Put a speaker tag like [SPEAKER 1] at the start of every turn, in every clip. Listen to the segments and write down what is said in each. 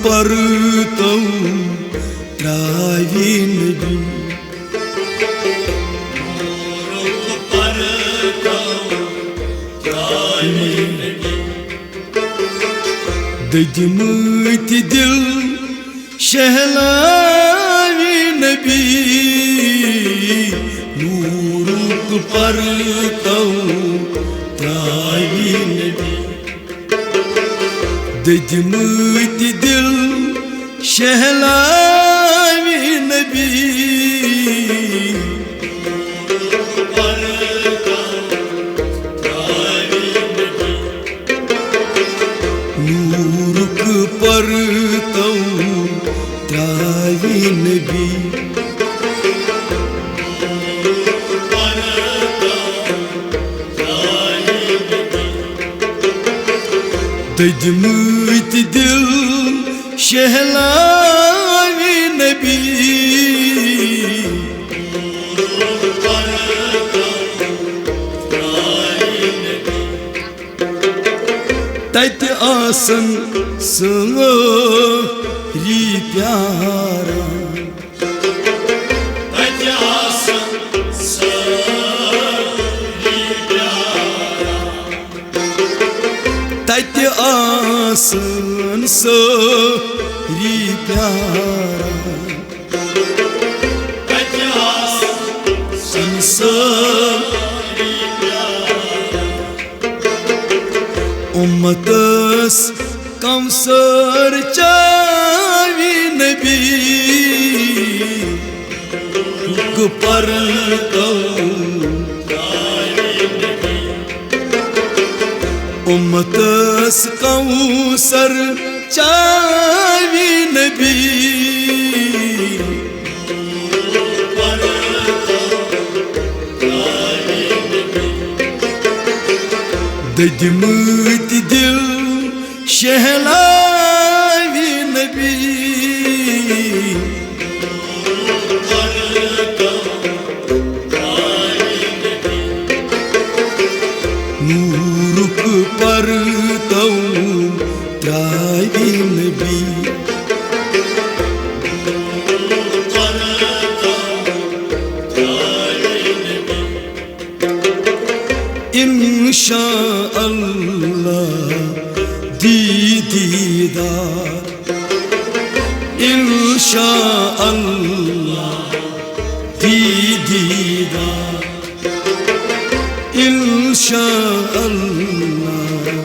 [SPEAKER 1] partam travin bi دجمت دل شهلاوي نبي نورك پرتو تراوي نبي دجمت دل شهلاوي نبي نورك پرتو تراوي نبي دجمت دل شهلاوي نبي تت آسن سنگری پیارا تت آسن سنگری پیارا تت آسن سنگری پیارا تت آسن سنگری उम्मतस कमसर चावी नबी गुपर उम्मतस कमसर चावी नबी دجمت دل شهلاوي نبي نورك پرتو تراوي نبي إن شاء الله ديدار إن شاء الله ديدار إن شاء الله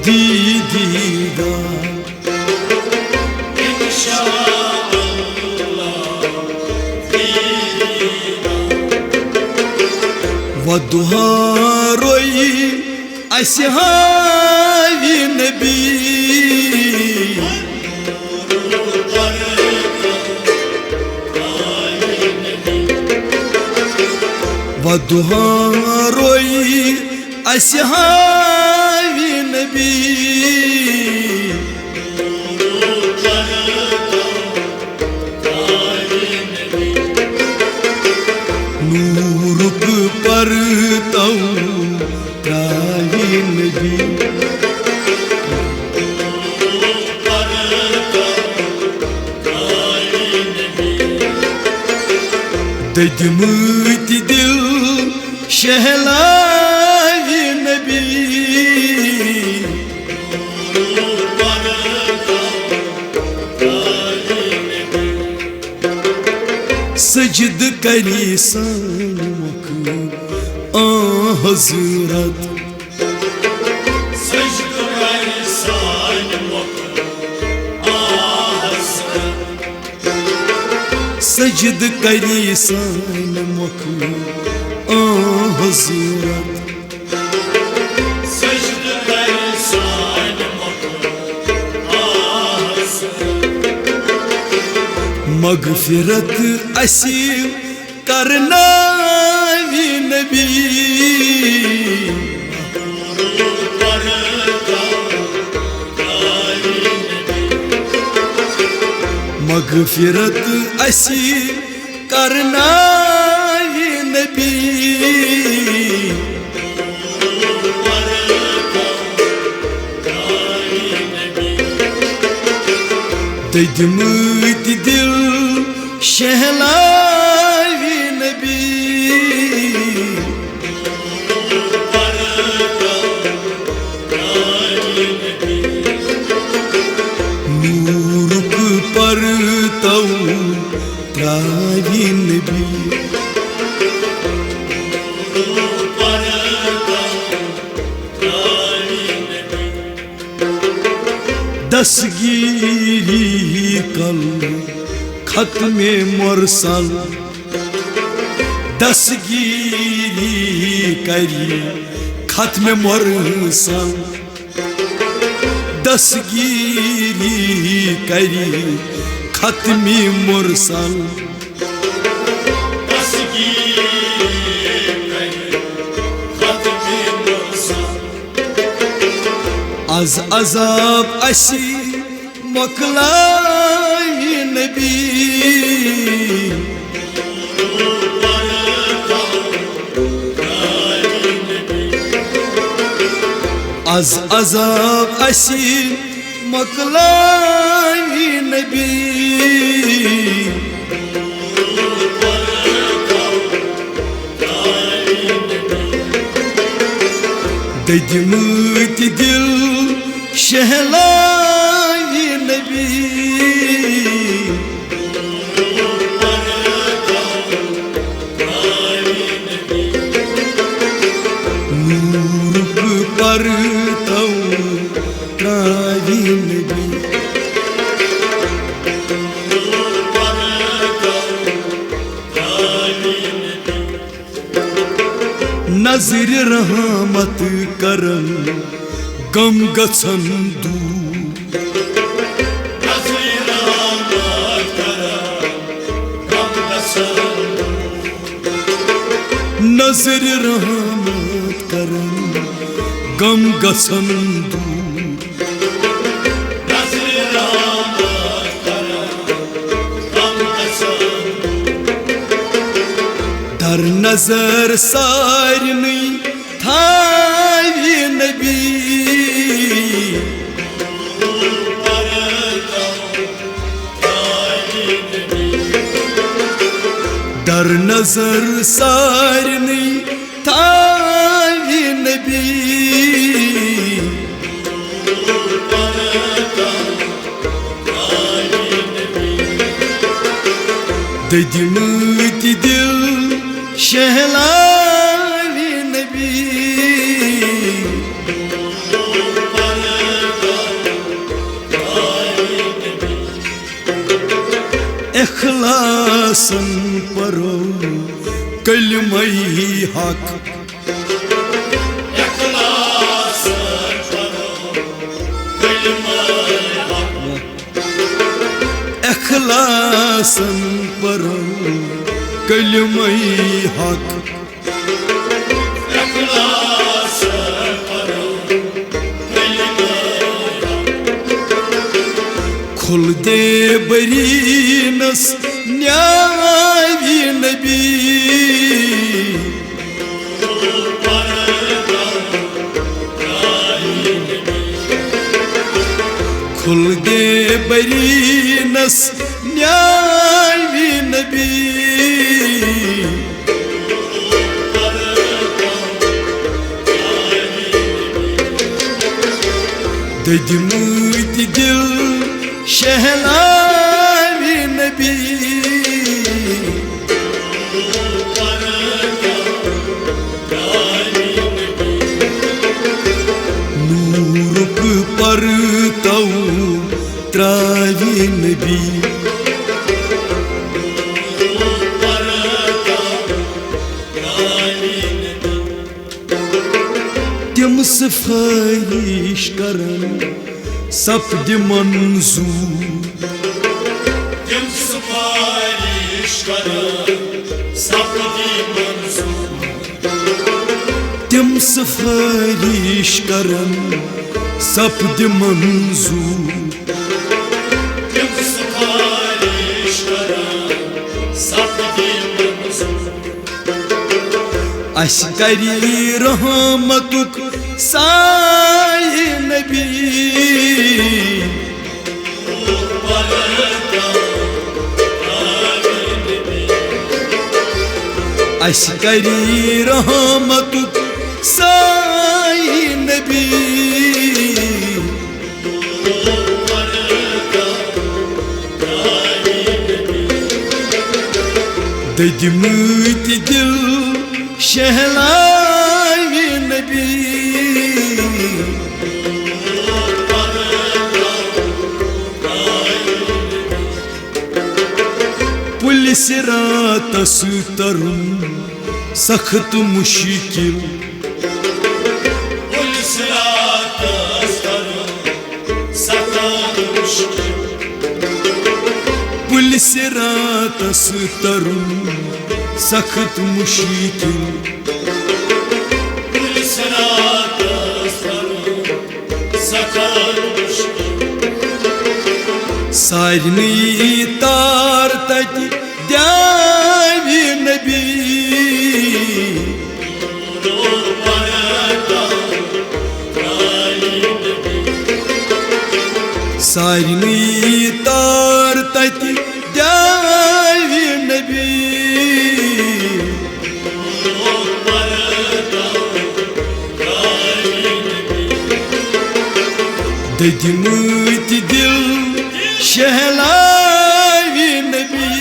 [SPEAKER 1] ديدار إن شاء الله ديدار والضحى روي أسهاوي نبي والضحى روي أسهاوي نبي نورك پرتو تراوي نبي دجمت دل شهلاوي نبي سجد کری سانمک حضرت سجد کری سانمک حضرت سجد کری سانمک حضرت سجد کری سانمک مغفرت اسیل کرناوی نبی مغفرت اسیل کرناوی نبی ददमत दिल शहलावी नबी नूरुक परतौ त्रावी नबी दस्तगीरी कल खत्मे मुरसल दस्तगीरी करी खत्मे मुरसल दस्तगीरी करी खत्मी Mursal az azab ashi moklai nabi az azab ashi moklai nabi ददमत दिल शहलावी नबी नूरुक परतौ त्रावी नबी नजर रहमत करम गम गछन दूर नजर रहमत करम गम गछन दूर दर नजर सारनी थावी नबी दर नजर सारनी थावी नबी ददमत दिल शहलावी नबी इखलासन परो कलमे हक इखलासन परो कलमे हक खुल दे बरीनस न्यावी नबी खुल दे बरीनस न्यावी नबी ददमत दिल शहलावी नबी नूरुक परतौ त्रावी नबी तिम सफारिश करन सपद मंजूर
[SPEAKER 2] तिम सफारिश करन सपद मंजूर
[SPEAKER 1] तिम सफारिश करन सपद मंजूर
[SPEAKER 2] तिम सफारिश करन सपद मंजूर
[SPEAKER 1] अशकरी रहमतुक साय नबी Aşkari rahmetuk say Nebi Dedimit dil şehlay Nebi Pulis ratası tarun सख्त मुश्किल
[SPEAKER 2] पुलिस रात सख्त मुश्किल
[SPEAKER 1] पुलिस रात तरुण सख्त मुश्किल
[SPEAKER 2] पुलिस रात सख्त मुश्किल
[SPEAKER 1] सारनी तार तक द्यावी नबी सारनी तार तक द्यावी नबी ददिमत दिल शहलावी नबी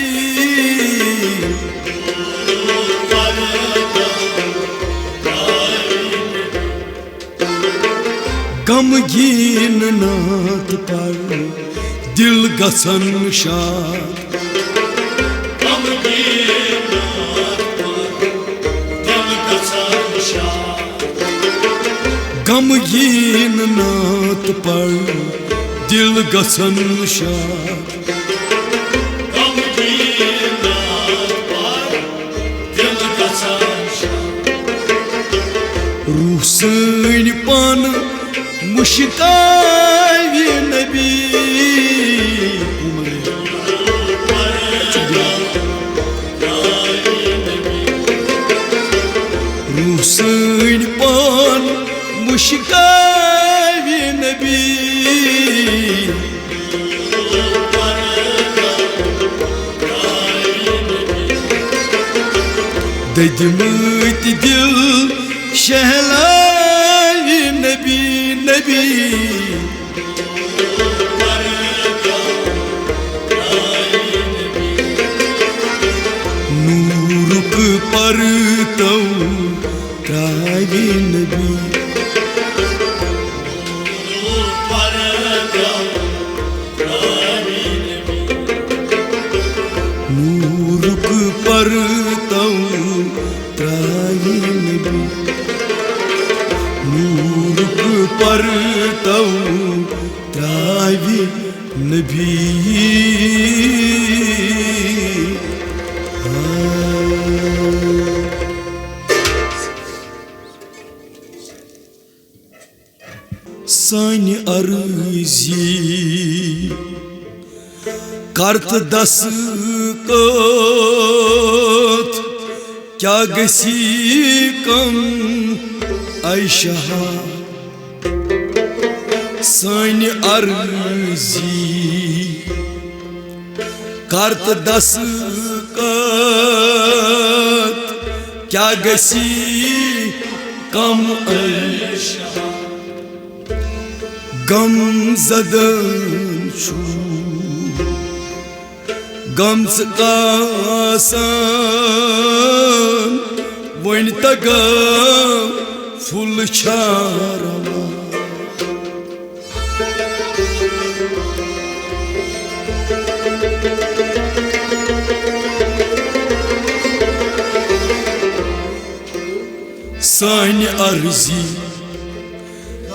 [SPEAKER 1] गमगीन नात पर दिल गसन शाद
[SPEAKER 2] गमगीन नात पर दिल गसन शाद
[SPEAKER 1] गमगीन नात पर दिल गसन शाद
[SPEAKER 2] गमगीन नात पर दिल गसन शाद
[SPEAKER 1] रूह सैन पान मुश्कावी नबी रूह सैन पान मुश्कावी नबी ददिमत दिल शहलावी नबी नबी नूरुक पर तो त्रावी नबी नूरुक पर तो त्रावी नबी नूरुक पर तो त्रावी नबी सानि अर्जी करत दस्तखत क्या गसी कम आयशा सानि अर्जी करत दस्तखत क्या गसी कम आयशा गम ज़दन छु गम कासान वन तगा फुल छारवा सानि अर्जी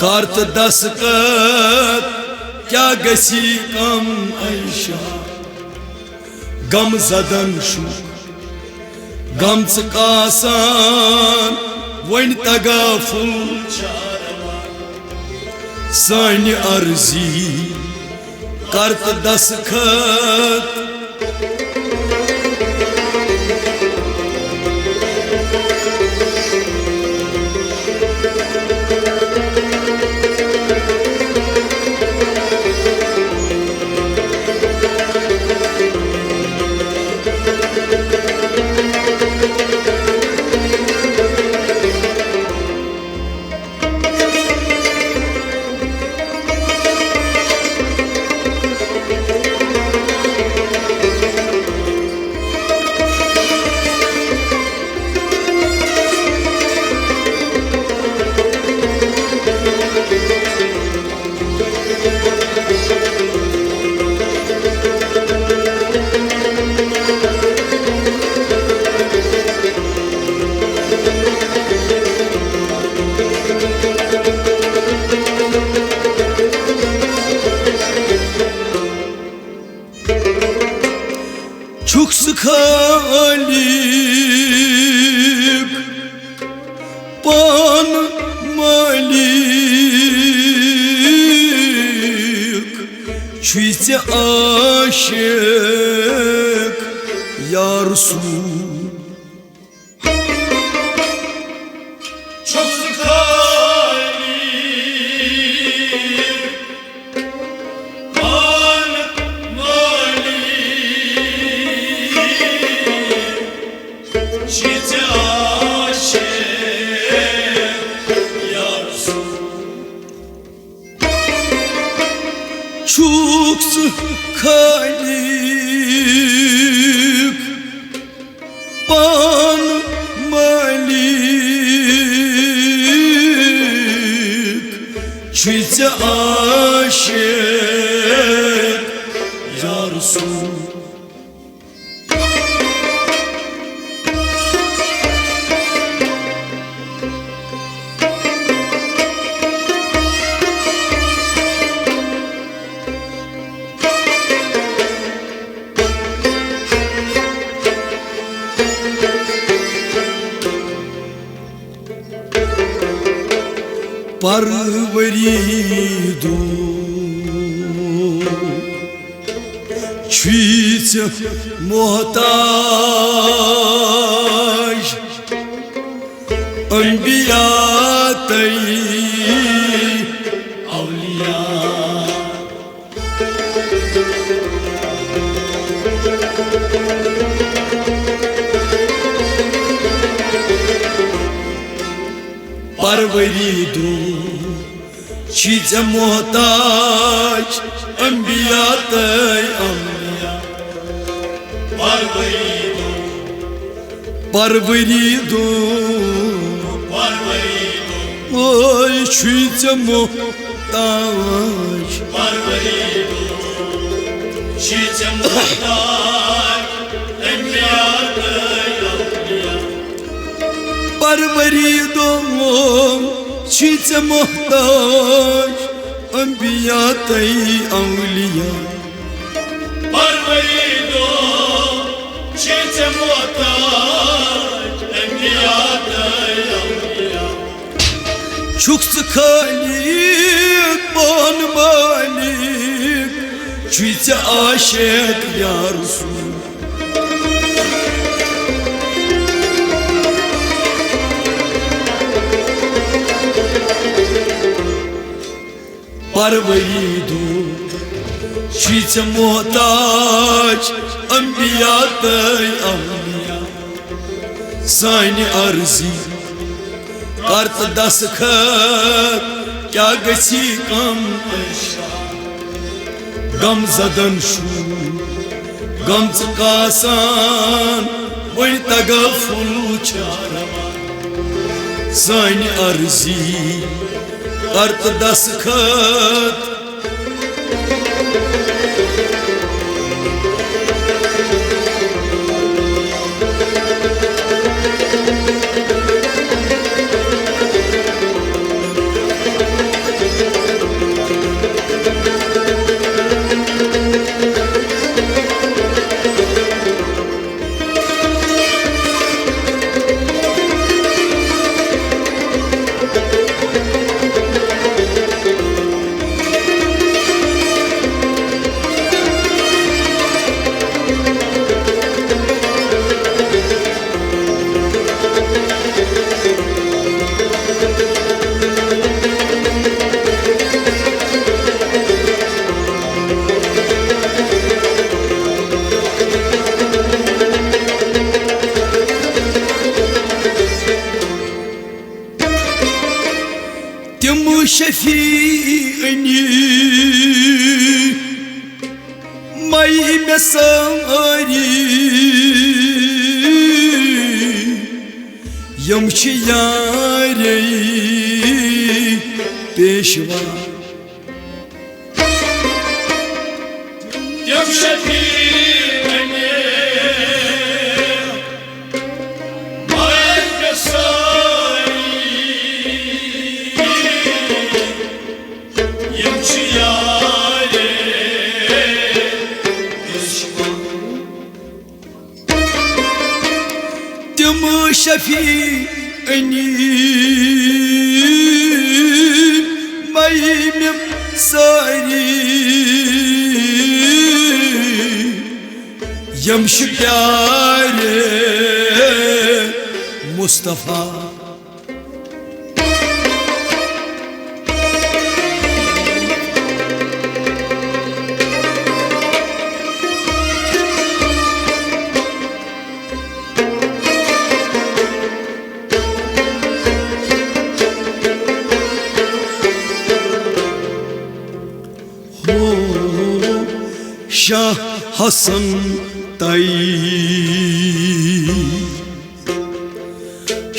[SPEAKER 1] करत दस्तखत क्या गसी कम आयशा गम ज़दन छु गम कासान वन तगा फुल सानि अर्जी करत दस्तखत Çuks Halik Pan Malik Çüyse aşık Ya Resul
[SPEAKER 2] Çok Halik Pan Malik Çiğte aşık Ya Resul
[SPEAKER 1] Çuks Halik Pan Malik Çüyse aşık Ya Resul Парвариду Чуть мохтаж Анбиятай
[SPEAKER 2] Avliya
[SPEAKER 1] Парвариду Чуть мохтаж Анбиятай
[SPEAKER 2] Parvaridu
[SPEAKER 1] Парвариду
[SPEAKER 2] Parvaridu
[SPEAKER 1] Ой, чуть мохтаж
[SPEAKER 2] Parvaridu Çiğte muhtar Enbiyatı Avliya
[SPEAKER 1] Парвариду Чуть мохтаж Анбиятай Авлия
[SPEAKER 2] Parvaridu Çiğte muhtar Enbiyatı Avliya
[SPEAKER 1] Çuks Halik Pan Malik Çüyse aşık Ya Resul Parvaridu Çüyse muhtaç Anbiyatay Avliya Sani arzi Kart dasıkhat Kya gasi kam Gam zadan şu Gam çıkasan Vay tagaful çarama Sani arzi Kart dasıkhat Temu şefi'ni May mesari Yamçı yâre peşva
[SPEAKER 2] Yamşefi'ni May mesari Yamçı yâre peşva
[SPEAKER 1] شفيعني ميم ساري يمشي بياري مصطفى शाह हसन ताई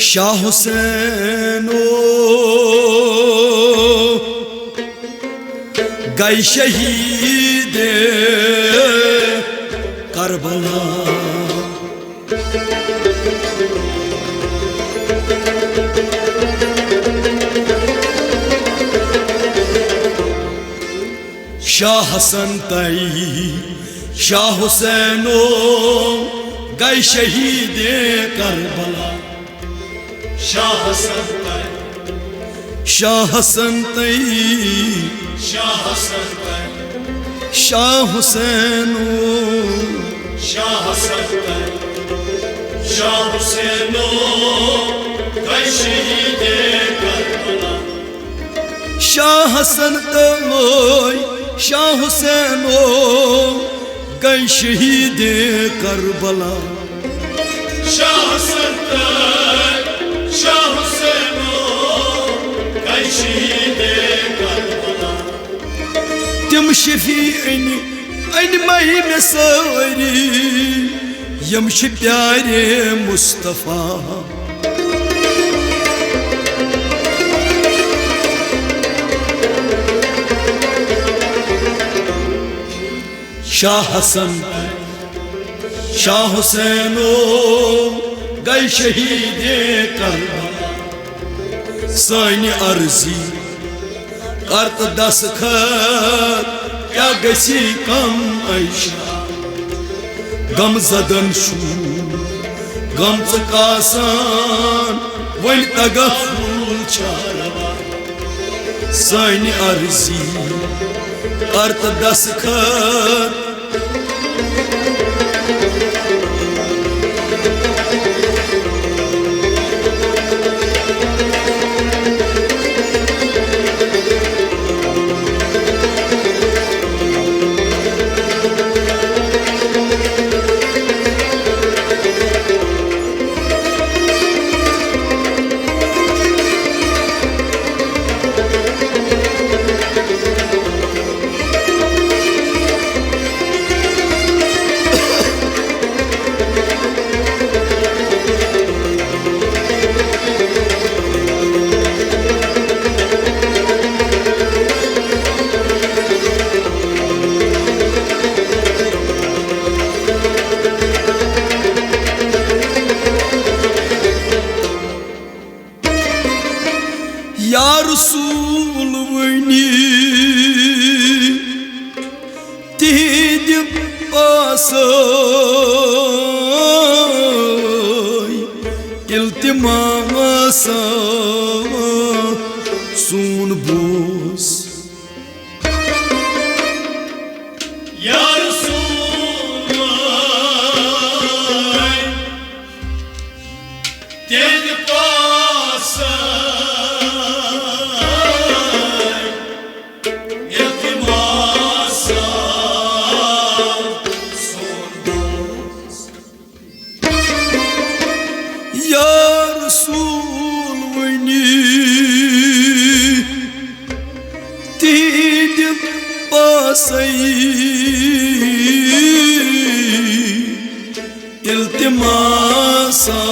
[SPEAKER 1] शाह हुसैनो गए शहीद Karbala Shah Hasan ताई शाह हुसैनो गए शहीद Karbala
[SPEAKER 2] Shah Hasan ताई
[SPEAKER 1] शाह हसन ताई
[SPEAKER 2] शाह हसन ताई
[SPEAKER 1] शाह हुसैनो
[SPEAKER 2] शाह हसन ताई शाह हुसैनो गए शहीद करबला
[SPEAKER 1] शाह हसन ताई शाह हुसैनो गए शहीद करबला
[SPEAKER 2] शाह हसन ताई शाह हुसैनो गए शहीद करबला
[SPEAKER 1] تم شفيعني أين ما يمساري يمشي بياري مصطفى शाह हसन शाह हुसैनो गए शहीद करबला सानी अर्जी करत दस्तखत क्या गसी कम ऐशा गम जदन शू गम कासान वन तगा फूल चारवा सानी अर्जी करत दस्तखत या रसूल वनी तिहद पास इल्तिमास सून बोस
[SPEAKER 2] या रसूल तेरे पास
[SPEAKER 1] इल्तिमासा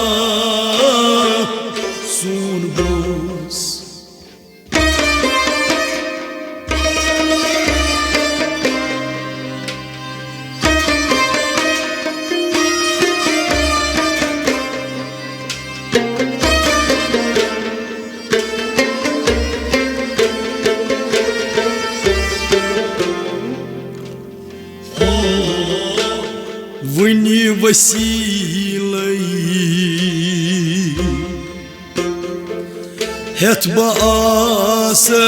[SPEAKER 1] सून बोस वनी वसीलाई het baasay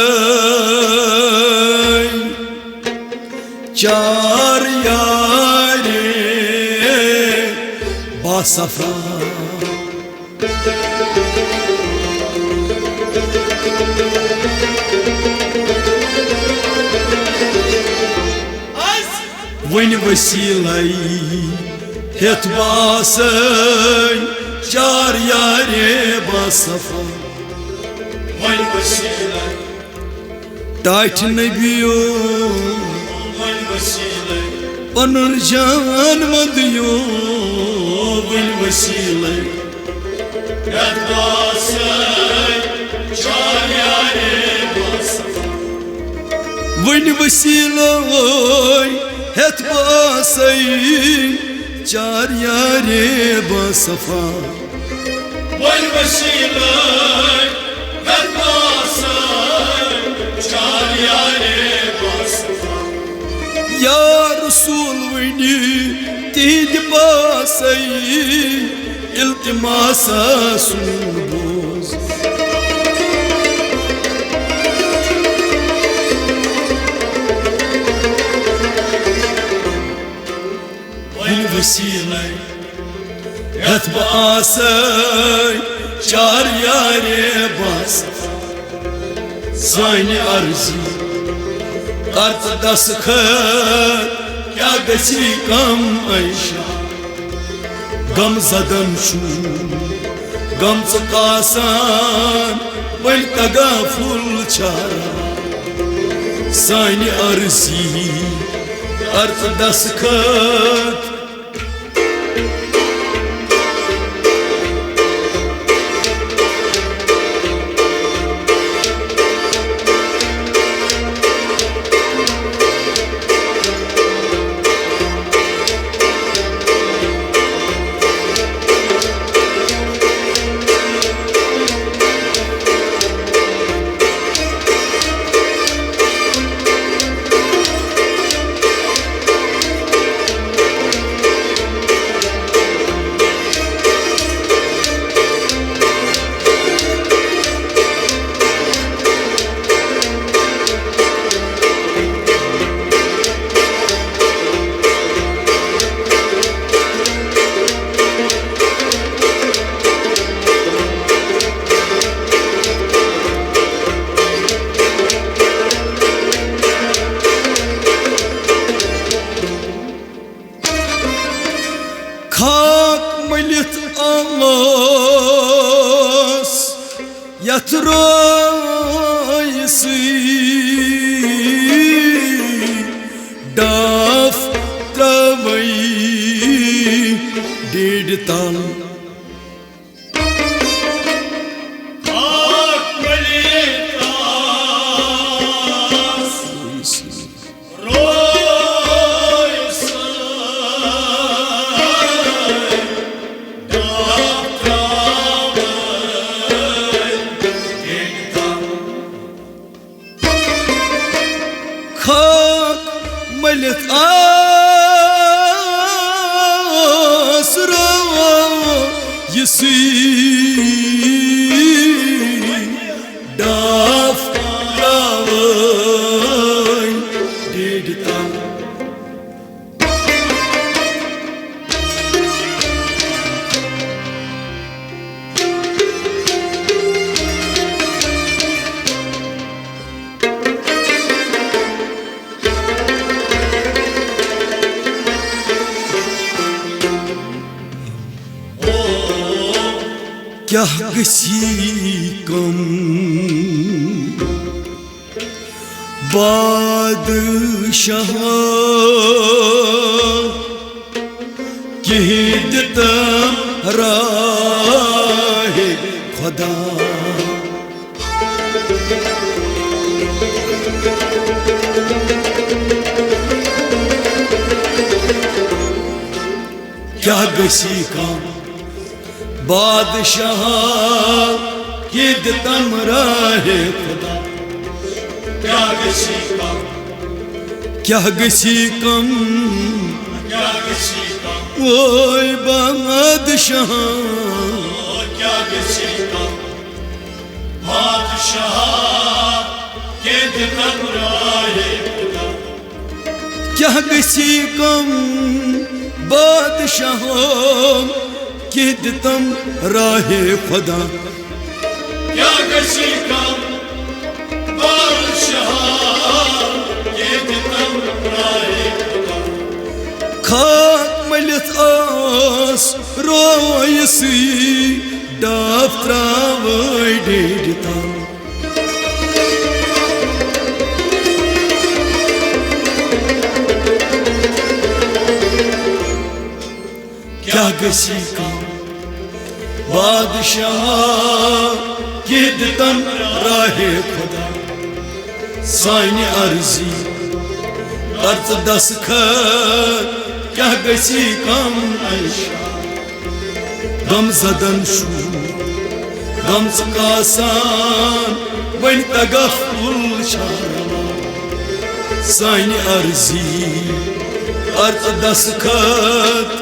[SPEAKER 1] Çar yâre basafra Vın vesilay het baasay Çar yâre basafra
[SPEAKER 2] Vay vesile,
[SPEAKER 1] Taht nebiyo
[SPEAKER 2] vay vesile,
[SPEAKER 1] Panur can madiyo
[SPEAKER 2] vay vesile. Yatmasay, çar yâre basafra.
[SPEAKER 1] Vın vesilay het baasay Çar yâre basafa
[SPEAKER 2] Vay vesile, yatmasay, çar yâre basafra.
[SPEAKER 1] Ya Resul vini tid basay iltimasa sunboz
[SPEAKER 2] Vay vesile,
[SPEAKER 1] het basay Çar yâre basafa Sani arzi Kart das khat Kya gasi kam aisha Gam zadam shu Gam tsakasan Bal kaga ful chara Sani arzi Kart das khat Kalk milit ağız Yatırayısı Daf travayı Didtal
[SPEAKER 2] ak melitas, roysay, daktravay, diktam.
[SPEAKER 1] Kalk milit asrayısı Daf travayı Didtal Kya gasi kam Badşah Kihidtam rahe Khuda Kya gasi kam बादशाह किद तमराहे खुदा
[SPEAKER 2] क्या गसी कम,
[SPEAKER 1] क्या गसी कम
[SPEAKER 2] क्या गसी कम,
[SPEAKER 1] ओय बादशाह
[SPEAKER 2] क्या गसी कम, बादशाह के दितम राहे खुदा
[SPEAKER 1] क्या गसी कम बादशाहों के दितम राहे खुदा
[SPEAKER 2] क्या गशी कम बादशाह के दितम राहे खुदा
[SPEAKER 1] खाक मलित आस रोयसी डाफ त्रावै डेडता क्या गसी कम बादशाह के दितम राहे खुदा सानी अर्जी अर्थ दस्तखत क्या गसी कम ऐशा गम जदन शू गम कासान वन तगफुल शारवा सानी अर्जी अर्थ दस्तखत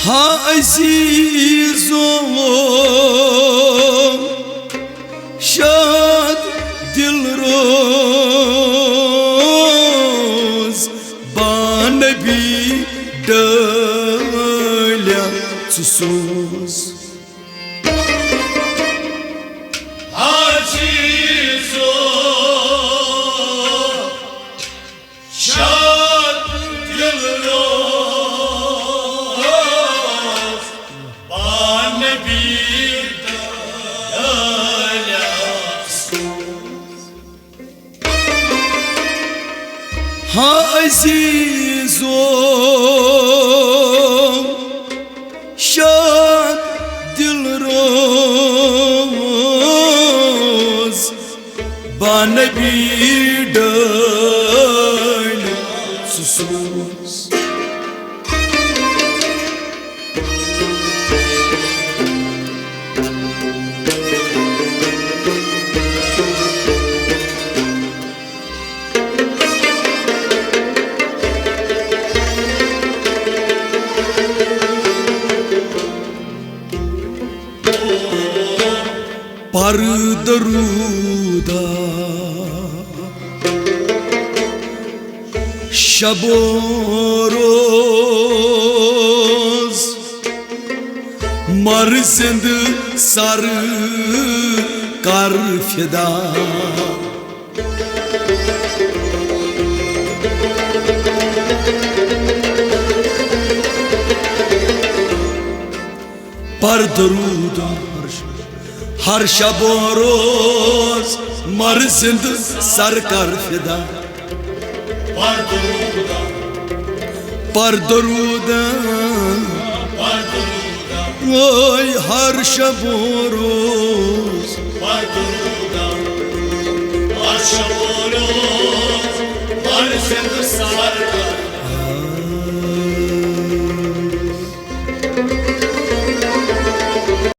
[SPEAKER 1] हा अजीजो शाद दिल रोज बानबी डल्या सुसोस
[SPEAKER 2] आजीजो शाद दिल रोज बानबी डल्या
[SPEAKER 1] हा अजीजो शाद दिल रोज बानबी डल्या सुसोस पर दरूदा शबो रोज मर जिंद सर कर फिदा पर दरूदा हर शबो रोज मर जिंद सर कर फिदा पर दरूदा ओय हर शबो रोज
[SPEAKER 2] मर जिंद सर कर